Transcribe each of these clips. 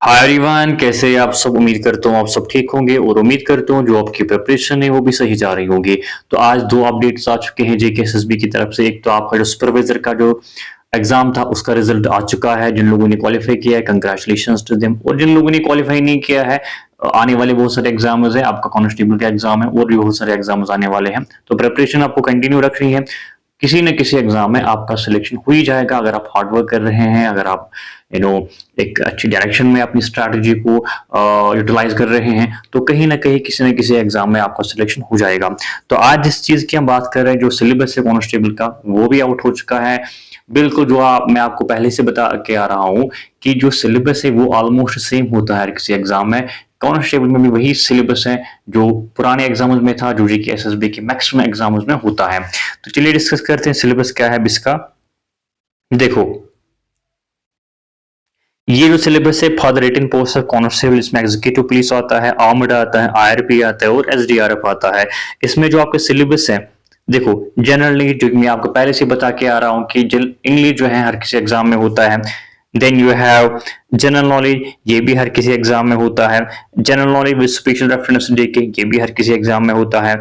Hi everyone, कैसे आप सब। उम्मीद करता हूँ आप सब ठीक होंगे और उम्मीद करता हूँ जो आपकी प्रिपरेशन है वो भी सही जा रही होगी। तो आज दो अपडेट्स आ चुके हैं जेके एसएसबी की तरफ से। एक तो आपका जो सुपरवाइजर का जो एग्जाम था उसका रिजल्ट आ चुका है। जिन लोगों ने क्वालिफाई किया है कंग्रेचुलेशंस टू देम, और जिन लोगों ने क्वालिफाई नहीं किया है आने वाले बहुत सारे एग्जाम्स है। आपका कांस्टेबल का एग्जाम है और भी बहुत सारे एग्जाम्स आने वाले हैं, तो प्रिपरेशन आपको कंटिन्यू रखनी है। किसी न किसी एग्जाम में आपका सिलेक्शन हो ही जाएगा अगर आप हार्ड वर्क कर रहे हैं, अगर आप एक अच्छी डायरेक्शन में अपनी स्ट्रैटेजी को यूटिलाइज कर रहे हैं, तो कहीं ना कहीं किसी न किसी एग्जाम में आपका सिलेक्शन हो जाएगा। तो आज जिस चीज की हम बात कर रहे हैं, जो सिलेबस है कांस्टेबल का, वो भी आउट हो चुका है। बिल्कुल जो मैं आपको पहले से बता के आ रहा हूँ कि जो सिलेबस है वो ऑलमोस्ट सेम होता है हर किसी एग्जाम में। कांस्टेबल में भी वही सिलेबस है जो पुराने एग्जाम्स में था, जो जीके एसएसबी के मैक्सिमम एग्जाम्स में होता है। तो चलिए डिस्कस करते हैं सिलेबस क्या है इसका। देखो, ये जो सिलेबस है for the written post of constable, इसमें एग्जीक्यूटिव पुलिस आता है, आर्मड आता है, आईआरपी आता है और एसडीआरएफ आता है। इसमें जो आपका सिलेबस है, देखो जनरली जो मैं आपको पहले से बता के आ रहा हूँ कि इंग्लिश जो है हर किसी एग्जाम में होता है। Then you have general knowledge, ये भी हर किसी एग्जाम में होता है। General knowledge with special reference देके, ये भी हर किसी एग्जाम में होता है।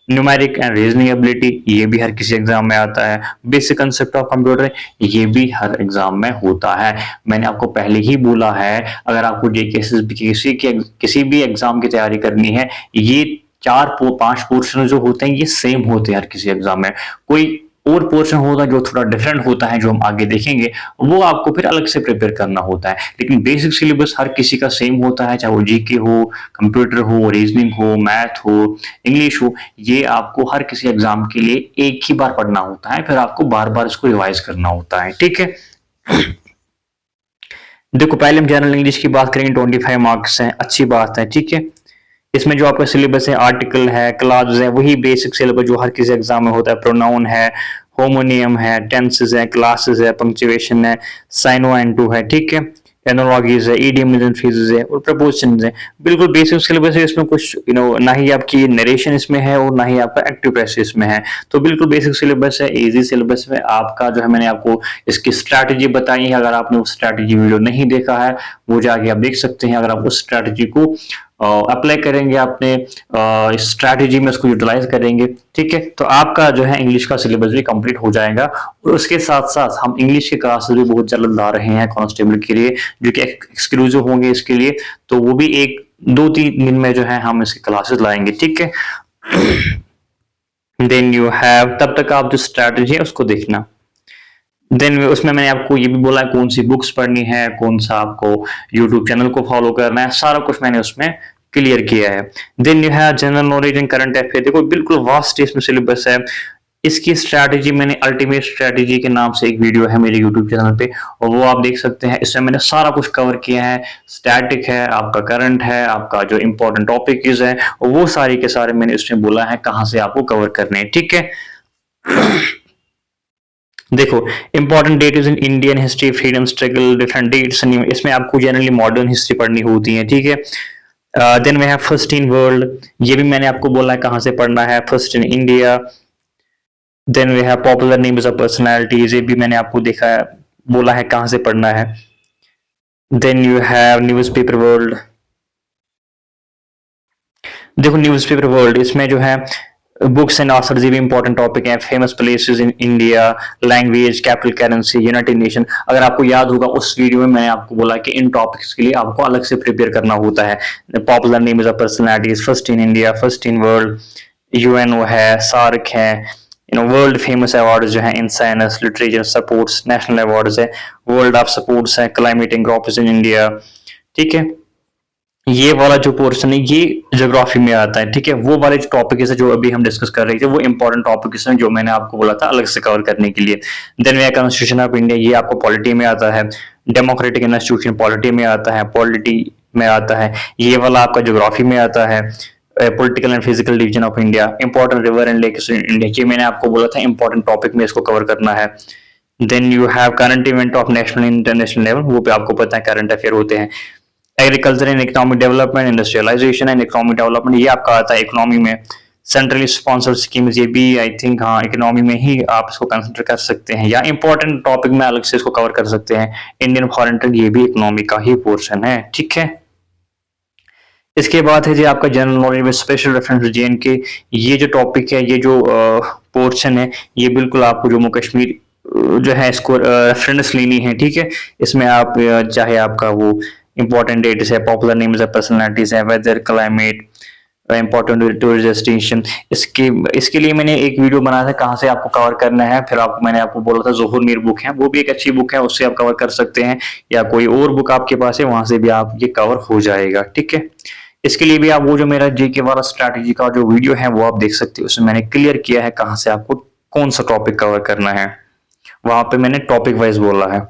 न्यूमेरिक एंड रीजनिंग एबिलिटी, ये भी हर किसी एग्जाम में आता है। बेसिक कंसेप्ट ऑफ कंप्यूटर, ये भी हर एग्जाम में होता है। मैंने आपको पहले ही बोला है, अगर आपको जेकेएसएसबी किसी भी एग्जाम की तैयारी करनी है, ये 4-5 पोर्शन जो होते हैं ये सेम होते हैं हर किसी एग्जाम में। कोई और पोर्शन होता है जो थोड़ा डिफरेंट होता है, जो हम आगे देखेंगे, वो आपको फिर अलग से प्रिपेयर करना होता है। लेकिन बेसिक सिलेबस हर किसी का सेम होता है, चाहे वो जीके हो, कंप्यूटर हो, रीजनिंग हो, मैथ हो, इंग्लिश हो। ये आपको हर किसी एग्जाम के लिए एक ही बार पढ़ना होता है, फिर आपको बार बार इसको रिवाइज करना होता है। ठीक है। देखो, पहले हम जनरल इंग्लिश की बात करेंगे। 25 मार्क्स हैं, अच्छी बात है। ठीक है। इसमें जो आपका सिलेबस है, आर्टिकल है, क्लास है, वही बेसिक सिलेबस जो हर किसी एग्जाम में होता है। प्रोनाउन है, होमोनियम है, टेंसेस है, क्लासेस है, पंक्चुएशन है, साइनो एंड टू है। ठीक है। एनोलॉजीज है, ईडियम्स एंड फ्रेजेस है और प्रपोजिशंस है। बिल्कुल बेसिक सिलेबस है। इसमें कुछ ना ही आपकी नरेशन इसमें है और ना ही आपका एक्टिव पैसेज इसमें है। तो बिल्कुल बेसिक सिलेबस है, इजी सिलेबस है। आपका जो है मैंने आपको इसकी स्ट्रैटेजी बताई है। अगर आपने उस स्ट्रैटेजी वीडियो नहीं देखा है, वो जाके आप देख सकते हैं। अगर आप उस स्ट्रैटेजी को अप्लाई करेंगे अपने स्ट्रैटेजी में, उसको यूटिलाइज करेंगे, ठीक है, तो आपका जो है इंग्लिश का सिलेबस भी कंप्लीट हो जाएगा। और उसके साथ साथ हम इंग्लिश के क्लासेस भी बहुत जल्द ला रहे हैं कांस्टेबल के लिए, जो कि एक्सक्लूसिव होंगे इसके लिए। तो वो भी 1-2-3 दिन में जो है हम इसके क्लासेस लाएंगे। ठीक है। देन यू हैव, तब तक आप जो स्ट्रैटेजी है उसको देखना। देन उसमें मैंने आपको ये भी बोला है कौन सी बुक्स पढ़नी है, कौन सा आपको यूट्यूब चैनल को फॉलो करना है, सारा कुछ मैंने उसमें क्लियर किया है। Then you have general knowledge and current affair. देखो बिल्कुल वास्ट इसमें सिलेबस है। इसकी स्ट्रैटेजी मैंने अल्टीमेट स्ट्रैटेजी के नाम से एक वीडियो है मेरे यूट्यूब चैनल पे, और वो आप देख सकते हैं। इसमें मैंने सारा कुछ कवर किया है। स्टैटिक है, आपका करंट है, आपका जो इंपॉर्टेंट टॉपिक है, वो सारी के सारे मैंने इसमें बोला है कहां से आपको कवर करने हैं। ठीक है। देखो, important dates in Indian history, freedom struggle, different dates, इसमें आपको जनरली मॉडर्न हिस्ट्री पढ़नी होती है। ठीक है। Then we have first in world, ये भी मैंने आपको बोला है कहां से पढ़ना है। First in India. Then we have popular names of personalities, ये भी मैंने आपको देखा है, बोला है कहां से पढ़ना है। Then you have newspaper world. देखो न्यूज़पेपर वर्ल्ड, इसमें जो है बुक्स एंड ऑथर्स, ये भी इंपॉर्टेंट टॉपिक है। Famous places in India, language, capital currency, United Nation. अगर आपको याद होगा उस वीडियो में मैंने आपको बोला कि इन टॉपिक्स के लिए आपको अलग से प्रिपेयर करना होता है। Popular names of personalities, first in India, first in world, UNO है, सार्क है, वर्ल्ड फेमस अवार्ड जो है in science, literature, sports, national awards है, वर्ल्ड ऑफ स्पोर्ट्स है, climate and crops in India. ठीक है। ये वाला जो पोर्शन है ये ज्योग्राफी में आता है। ठीक है। वो वाले जो टॉपिक है जो अभी हम डिस्कस कर रहे थे, वो इंपॉर्टेंट टॉपिक हैं जो मैंने आपको बोला था अलग से कवर करने के लिए। Then we constitution of India, ये आपको पॉलिटी में आता है। डेमोक्रेटिक इंस्टीट्यूशन पॉलिटी में आता है, पॉलिटी में आता है। ये वाला आपका ज्योग्राफी में आता है। Political and physical division of India, important river and lakes in India, ये मैंने आपको बोला था इंपॉर्टेंट टॉपिक में इसको कवर करना है। Then you have current event of national international level, वो पे आपको पता है करंट अफेयर होते हैं। Agriculture and economic development, industrialisation and economic development, ये आपका आता है इकोनॉमी में। सेंट्रली स्पॉन्सर्ड स्कीम्स, ये भी आई थिंक हाँ इकोनॉमी में ही आप इसको कंसिडर कर सकते हैं, या इंपॉर्टेंट टॉपिक में अलग से इसको कवर कर सकते हैं। इंडियन फॉरेन ट्रेड ये भी इकोनॉमी का ही पोर्शन है, ठीक है। इसके बाद है जी आपका जनरल नॉलेज में स्पेशल रेफरेंस जेएनके। ये जो टॉपिक है, ये जो पोर्शन है, ये बिल्कुल आपको जम्मू कश्मीर जो है इसको रेफरेंस लेनी है, ठीक है। इसमें आप चाहे आपका वो इंपॉर्टेंट डेट्स है, पॉपुलर नेम्स है, पर्सनालिटीज है, weather, climate, important tourist destination, इसके लिए मैंने एक वीडियो बनाया था कहाँ से आपको कवर करना है। फिर मैंने आपको बोला था ज़ोहर मीर बुक है, वो भी एक अच्छी बुक है, उससे आप कवर कर सकते हैं, या कोई और बुक आपके पास है वहां से भी आप ये कवर हो जाएगा, ठीक है। इसके लिए भी आप वो जो मेरा जीके वाला स्ट्रैटेजी का जो वीडियो है वो आप देख सकते हो, उसमें मैंने क्लियर किया है कहाँ से आपको कौन सा टॉपिक कवर करना है, वहां पे मैंने टॉपिक वाइज बोला है।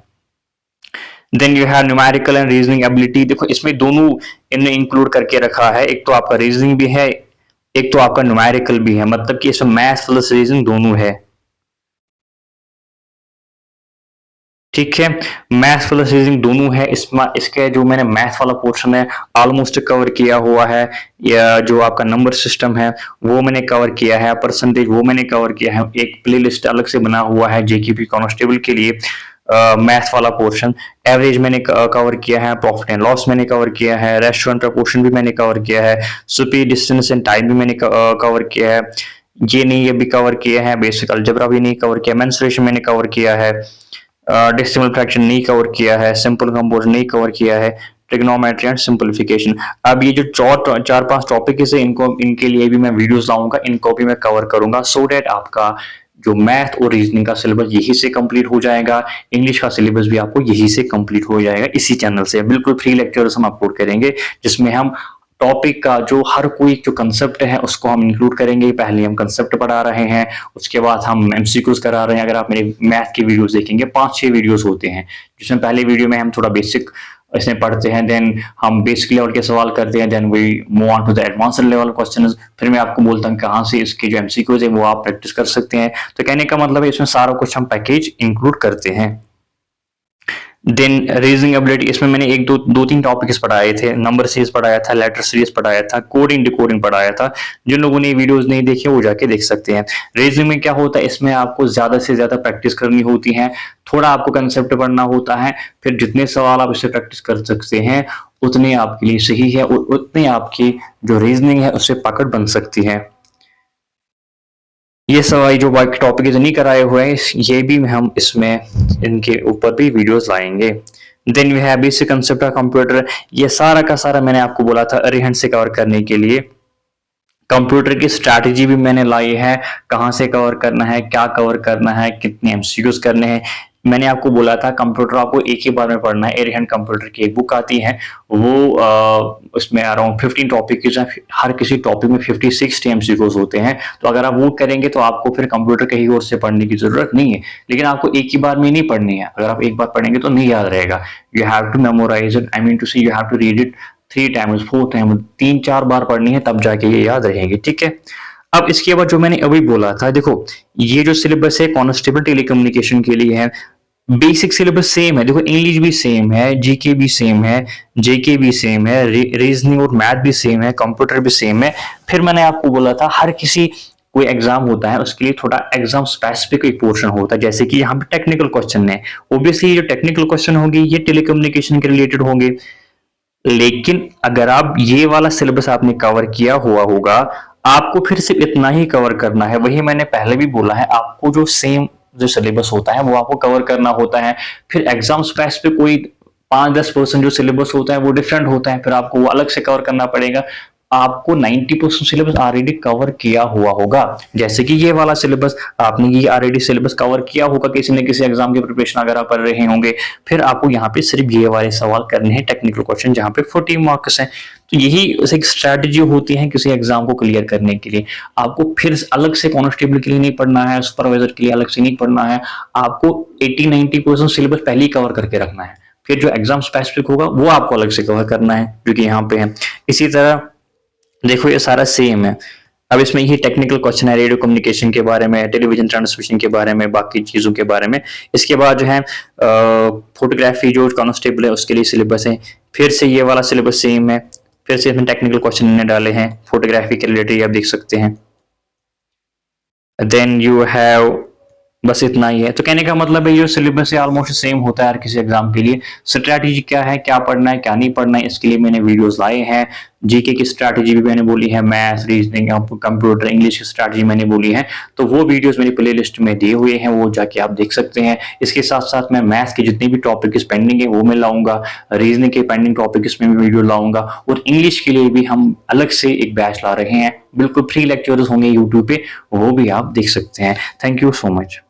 Then you have numerical and reasoning ability. देखो इसमें दोनों इन्हें इंक्लूड करके रखा है, एक तो आपका रीजनिंग भी है, एक तो आपका न्यूमेरिकल भी है, मतलब कि इसमें मैथ्स प्लस रीजनिंग दोनों है, ठीक है। मैथ्स प्लस रीजनिंग दोनों है। इसमें इसके जो मैंने मैथ्स वाला पोर्शन है ऑलमोस्ट कवर किया हुआ है, या जो आपका नंबर सिस्टम है वो मैंने कवर किया है, परसेंटेज वो मैंने कवर किया है, एक प्लेलिस्ट अलग से बना हुआ है जेकेपी कांस्टेबल के लिए मैथ्स वाला पोर्शन। एवरेज मैंने कवर किया है, प्रॉफिट एंड लॉस मैंने कवर किया है, रेस्टोरेंट का पोर्शन भी मैंने कवर किया है, सुपीरियर डिस्टेंस एंड टाइम भी मैंने कवर किया है, ये नहीं ये भी कवर किया है, बेसिक अलजेब्रा भी नहीं कवर किया, मेंसुरेशन मैंने कवर किया है, डेसिमल फ्रैक्शन नहीं कवर किया है, सिंपल कंपोज नहीं कवर किया है, ट्रिग्नोमेट्री एंड सिंपलीफिकेशन। अब ये जो चार पांच टॉपिक है इनके लिए भी मैं वीडियोस लाऊंगा, इनको भी मैं कवर करूंगा, सो डेट आपका जो मैथ और रीजनिंग का सिलेबस यही से कंप्लीट हो जाएगा, इंग्लिश का सिलेबस भी आपको यही से कंप्लीट हो जाएगा। इसी चैनल से बिल्कुल फ्री लेक्चर्स हम अपलोड करेंगे, जिसमें हम टॉपिक का जो हर कोई जो कंसेप्ट है उसको हम इंक्लूड करेंगे। पहले हम कंसेप्ट पढ़ा रहे हैं, उसके बाद हम एमसीक्यूज करा रहे हैं। अगर आप मेरे मैथ की वीडियोस देखेंगे 5-6 वीडियोस होते हैं, जिसमें पहले वीडियो में हम थोड़ा बेसिक इसमें पढ़ते हैं, देन हम बेसिक लेवल के सवाल करते हैं, then we move on to the advanced level questions. फिर मैं आपको बोलता हूँ कहाँ से इसके जो एमसीक्यूज है वो आप प्रैक्टिस कर सकते हैं। तो कहने का मतलब है इसमें सारा कुछ हम पैकेज इंक्लूड करते हैं। देन रीजनिंग एबिलिटी, इसमें मैंने एक दो तीन टॉपिक्स पढ़ाए थे, नंबर सीरीज पढ़ाया था, लेटर सीरीज पढ़ाया था, कोडिंग डिकोडिंग पढ़ाया था। जिन लोगों ने वीडियोस नहीं देखे वो जाके देख सकते हैं। रीजनिंग में क्या होता है, इसमें आपको ज्यादा से ज्यादा प्रैक्टिस करनी होती है, थोड़ा आपको कंसेप्ट पढ़ना होता है, फिर जितने सवाल आप इससे प्रैक्टिस कर सकते हैं उतने आपके लिए सही है, और उतने आपकी जो रीजनिंग है उससे पकड़ बन सकती है। ये सवाल जो बाकी टॉपिक नहीं कराए हुए हैं ये भी हम इसमें इनके ऊपर भी वीडियोस लाएंगे। Then we have basic concept of computer, ये सारा का सारा मैंने आपको बोला था अरिहंत से कवर करने के लिए। कंप्यूटर की स्ट्रैटेजी भी मैंने लाई है, कहाँ से कवर करना है, क्या कवर करना है, कितने एमसीक्यूज करने हैं। मैंने आपको बोला था कंप्यूटर आपको एक ही बार में पढ़ना है। एरिहंत कंप्यूटर की एक बुक आती है, वो उसमें अराउंड 15 टॉपिक, हर किसी टॉपिक में 50-60 एमसीक्यूज होते हैं। तो अगर आप वो करेंगे तो आपको फिर कंप्यूटर कहीं और से पढ़ने की जरूरत नहीं है, लेकिन आपको एक ही बार में नहीं पढ़नी है। अगर आप एक बार पढ़ेंगे तो नहीं याद रहेगा, you have to memorise it, I mean to see you have to read it 3 times 4 time, 3-4 बार पढ़नी है तब जाके ये याद रहेंगे, ठीक है। अब इसके बाद जो मैंने अभी बोला था, देखो ये जो सिलेबस है कांस्टेबल टेलीकम्युनिकेशन के लिए है, बेसिक सिलेबस सेम है। देखो इंग्लिश भी सेम है, जीके भी सेम है, जेके भी सेम है, रीजनिंग और मैथ भी सेम है, कंप्यूटर भी सेम है। फिर मैंने आपको बोला था हर किसी कोई एग्जाम होता है उसके लिए थोड़ा एग्जाम स्पेसिफिक एक पोर्शन होता है, जैसे कि यहाँ पे टेक्निकल क्वेश्चन है, ऑब्वियसली जो टेक्निकल क्वेश्चन होंगे ये टेलीकम्युनिकेशन के रिलेटेड होंगे। लेकिन अगर आप ये वाला सिलेबस आपने कवर किया हुआ होगा, आपको फिर सिर्फ इतना ही कवर करना है। वही मैंने पहले भी बोला है, आपको जो सेम जो सिलेबस होता है वो आपको कवर करना होता है। फिर एग्जाम स्पेस पे कोई 5-10% जो सिलेबस होता है वो डिफरेंट होता है, फिर आपको वो अलग से कवर करना पड़ेगा। आपको 90% सिलेबस ऑलरेडी कवर किया हुआ होगा, जैसे कि ये वाला सिलेबस आपने ये ऑलरेडी सिलेबस कवर किया होगा किसी न किसी एग्जाम की प्रिपरेशन अगर आप कर रहे होंगे। फिर आपको यहाँ पे सिर्फ ये वाले सवाल करने हैं टेक्निकल क्वेश्चन, जहाँ पे 40 मार्क्स हैं। तो यही एक स्ट्रैटेजी होती है किसी एग्जाम को क्लियर करने के लिए। आपको फिर अलग से कांस्टेबल के लिए नहीं पढ़ना है, सुपरवाइजर के लिए अलग से नहीं पढ़ना है, आपको 80-90% सिलेबस पहले ही कवर करके रखना है। फिर जो एग्जाम स्पेसिफिक होगा वो आपको अलग से कवर करना है, जो कि यहाँ पे है। इसी तरह देखो ये सारा सेम है। अब इसमें यही टेक्निकल क्वेश्चन है रेडियो कम्युनिकेशन के बारे में, टेलीविजन ट्रांसमिशन के बारे में, बाकी चीजों के बारे में। इसके बाद जो है फोटोग्राफी जो कांस्टेबल है उसके लिए सिलेबस है, फिर से ये वाला सिलेबस सेम है। फिर से इसमें टेक्निकल क्वेश्चन इन्होंने डाले हैं फोटोग्राफी के रिलेटेड, आप देख सकते हैं। देन यू हैव, बस इतना ही है। तो कहने का मतलब है ये सिलेबस है ऑलमोस्ट सेम होता है हर किसी एग्जाम के लिए। स्ट्रैटेजी क्या है, क्या पढ़ना है क्या नहीं पढ़ना है, इसके लिए मैंने वीडियोस लाए हैं। जीके की स्ट्रैटेजी भी मैंने बोली है, मैथ्स रीजनिंग कंप्यूटर इंग्लिश की स्ट्रैटेजी मैंने बोली है। तो वो वीडियोस मेरी प्लेलिस्ट में दिए हुए हैं, वो जाके आप देख सकते हैं। इसके साथ साथ मैं मैथ्स के जितने भी टॉपिक पेंडिंग है वो मैं लाऊंगा, रीजनिंग के पेंडिंग टॉपिक में भी वीडियो लाऊंगा, और इंग्लिश के लिए भी हम अलग से एक बैच ला रहे हैं, बिल्कुल फ्री लेक्चर्स होंगे यूट्यूब पे, वो भी आप देख सकते हैं। Thank you so much.